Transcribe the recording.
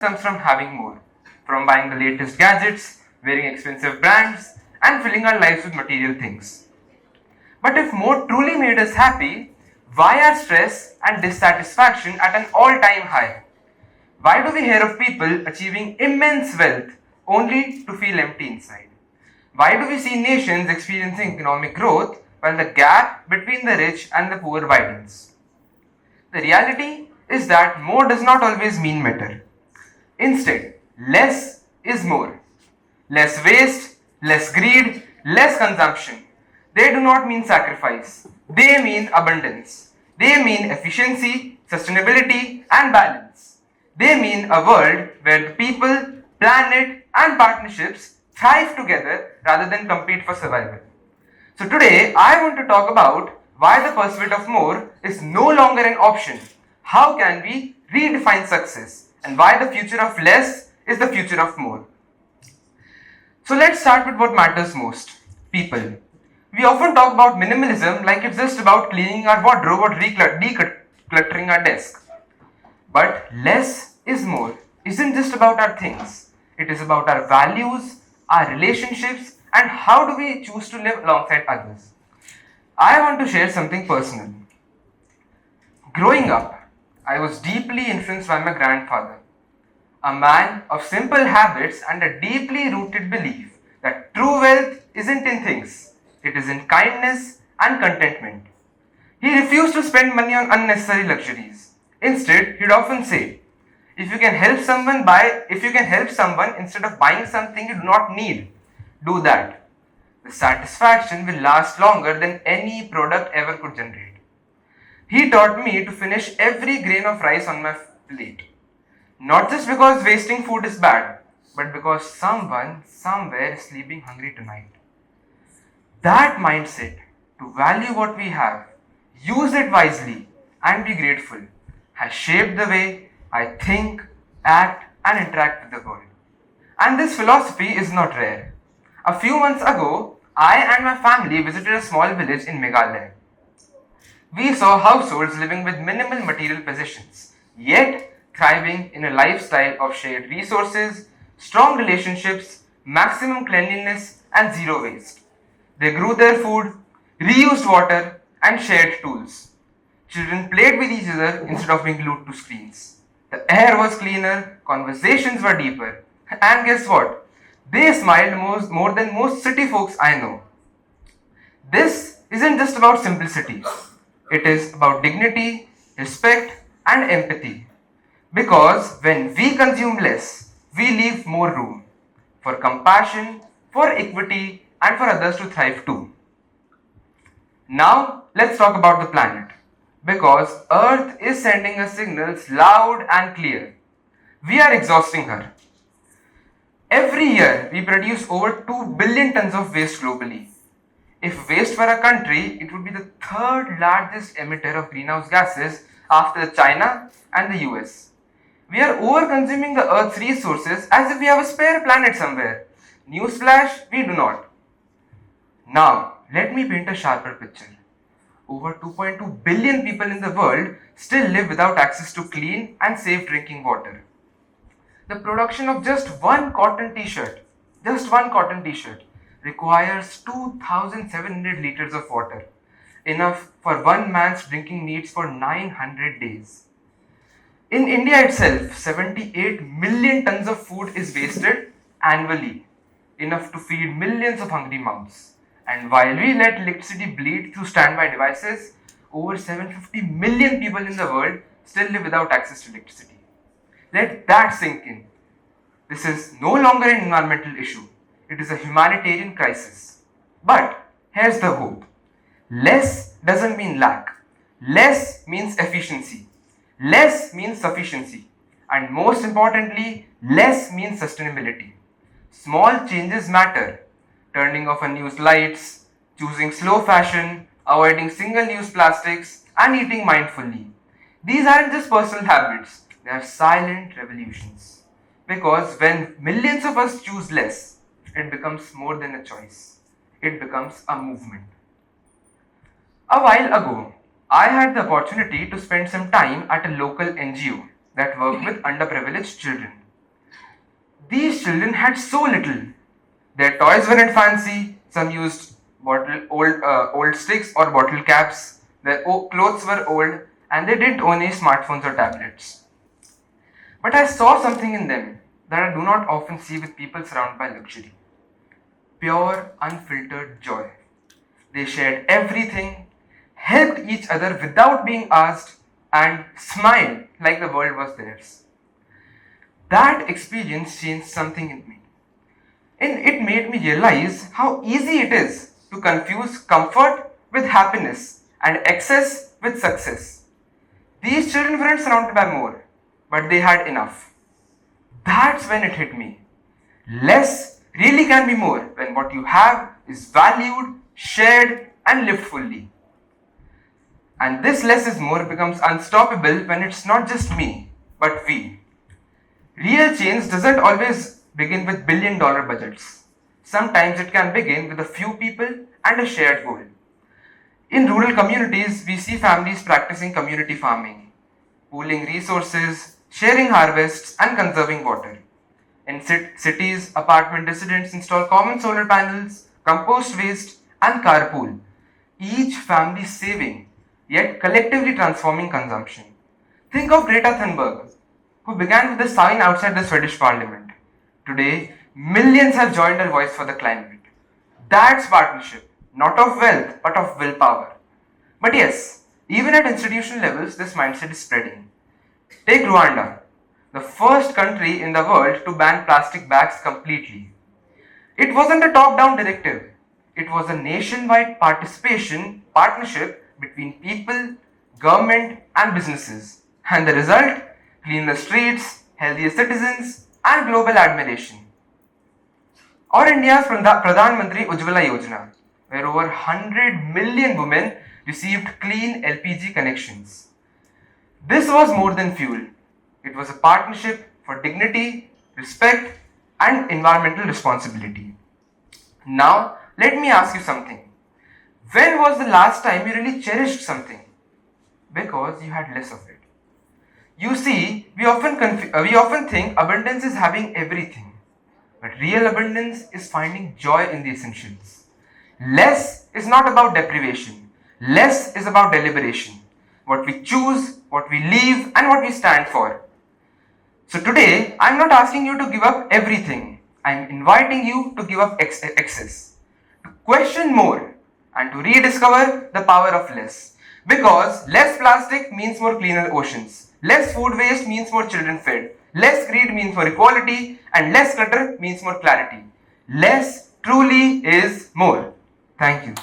comes from having more, from buying the latest gadgets, wearing expensive brands, and filling our lives with material things. But if more truly made us happy, why are stress and dissatisfaction at an all time high? Why do we hear of people achieving immense wealth only to feel empty inside? Why do we see nations experiencing economic growth while the gap between the rich and the poor widens? The reality is that more does not always mean better. Instead, less is more. Less waste, less greed, less consumption. They do not mean sacrifice. They mean abundance. They mean efficiency, sustainability, and balance. They mean a world where the people, planet, and partnerships thrive together rather than compete for survival. So today I want to talk about why the pursuit of more is no longer an option. How can we redefine success? And why the future of less is the future of more. So let's start with what matters most. People. We often talk about minimalism like it's just about cleaning our wardrobe or decluttering our desk. But less is more isn't just about our things. It is about our values, our relationships, and how do we choose to live alongside others. I want to share something personal. Growing up, I was deeply influenced by my grandfather, a man of simple habits and a deeply rooted belief that true wealth isn't in things, it is in kindness and contentment. He refused to spend money on unnecessary luxuries. Instead, he'd often say, if you can help someone instead of buying something you do not need, do that. The satisfaction will last longer than any product ever could generate. He taught me to finish every grain of rice on my plate. Not just because wasting food is bad, but because someone somewhere is sleeping hungry tonight. That mindset, to value what we have, use it wisely, and be grateful, has shaped the way I think, act, and interact with the world. And this philosophy is not rare. A few months ago, I and my family visited a small village in Meghalaya. We saw households living with minimal material possessions, yet thriving in a lifestyle of shared resources, strong relationships, maximum cleanliness, and zero waste. They grew their food, reused water, and shared tools. Children played with each other instead of being glued to screens. The air was cleaner, conversations were deeper, and guess what? They smiled more than most city folks I know. This isn't just about simplicity. It is about dignity, respect, and empathy. Because when we consume less, we leave more room for compassion, for equity, and for others to thrive too. Now, let's talk about the planet. Because Earth is sending us signals loud and clear. We are exhausting her. Every year, we produce over 2 billion tons of waste globally. If waste were a country, it would be the third largest emitter of greenhouse gases after China and the US. We are over-consuming the Earth's resources as if we have a spare planet somewhere. Newsflash, we do not. Now, let me paint a sharper picture. Over 2.2 billion people in the world still live without access to clean and safe drinking water. The production of just one cotton t-shirt requires 2,700 liters of water, enough for one man's drinking needs for 900 days. In India itself, 78 million tons of food is wasted annually, enough to feed millions of hungry mouths. And while we let electricity bleed through standby devices, over 750 million people in the world still live without access to electricity. Let that sink in. This is no longer an environmental issue. It is a humanitarian crisis. But here's the hope. Less doesn't mean lack. Less means efficiency. Less means sufficiency. And most importantly, less means sustainability. Small changes matter. Turning off unused lights, choosing slow fashion, avoiding single-use plastics, and eating mindfully. These aren't just personal habits, they are silent revolutions. Because when millions of us choose less, it becomes more than a choice. It becomes a movement. A while ago, I had the opportunity to spend some time at a local NGO that worked with underprivileged children. These children had so little. Their toys weren't fancy. Some used old sticks or bottle caps. Their clothes were old, and they didn't own any smartphones or tablets. But I saw something in them that I do not often see with people surrounded by luxury. Pure, unfiltered joy. They shared everything, helped each other without being asked, and smiled like the world was theirs. That experience changed something in me. And it made me realize how easy it is to confuse comfort with happiness and excess with success. These children weren't surrounded by more, but they had enough. That's when it hit me. Less really can be more when what you have is valued, shared, and lived fully. And this less is more becomes unstoppable when it's not just me, but we. Real change doesn't always begin with billion-dollar budgets. Sometimes it can begin with a few people and a shared goal. In rural communities, we see families practicing community farming, pooling resources, sharing harvests, and conserving water. In cities, apartment residents install common solar panels, compost waste, and carpool, each family saving, yet collectively transforming consumption. Think of Greta Thunberg, who began with a sign outside the Swedish parliament. Today, millions have joined her voice for the climate. That's partnership, not of wealth, but of willpower. But yes, even at institutional levels, this mindset is spreading. Take Rwanda, the first country in the world to ban plastic bags completely. It wasn't a top-down directive. It was a nationwide partnership between people, government, and businesses. And the result? Cleaner streets, healthier citizens, and global admiration. Or India's Pradhan Mantri Ujjwala Yojana, where over 100 million women received clean LPG connections. This was more than fuel. It was a partnership for dignity, respect, and environmental responsibility. Now, let me ask you something. When was the last time you really cherished something? Because you had less of it. You see, we often think abundance is having everything. But real abundance is finding joy in the essentials. Less is not about deprivation. Less is about deliberation. What we choose, what we leave, and what we stand for. So today, I'm not asking you to give up everything. I'm inviting you to give up excess. To question more and to rediscover the power of less. Because less plastic means more cleaner oceans. Less food waste means more children fed. Less greed means more equality. And less clutter means more clarity. Less truly is more. Thank you.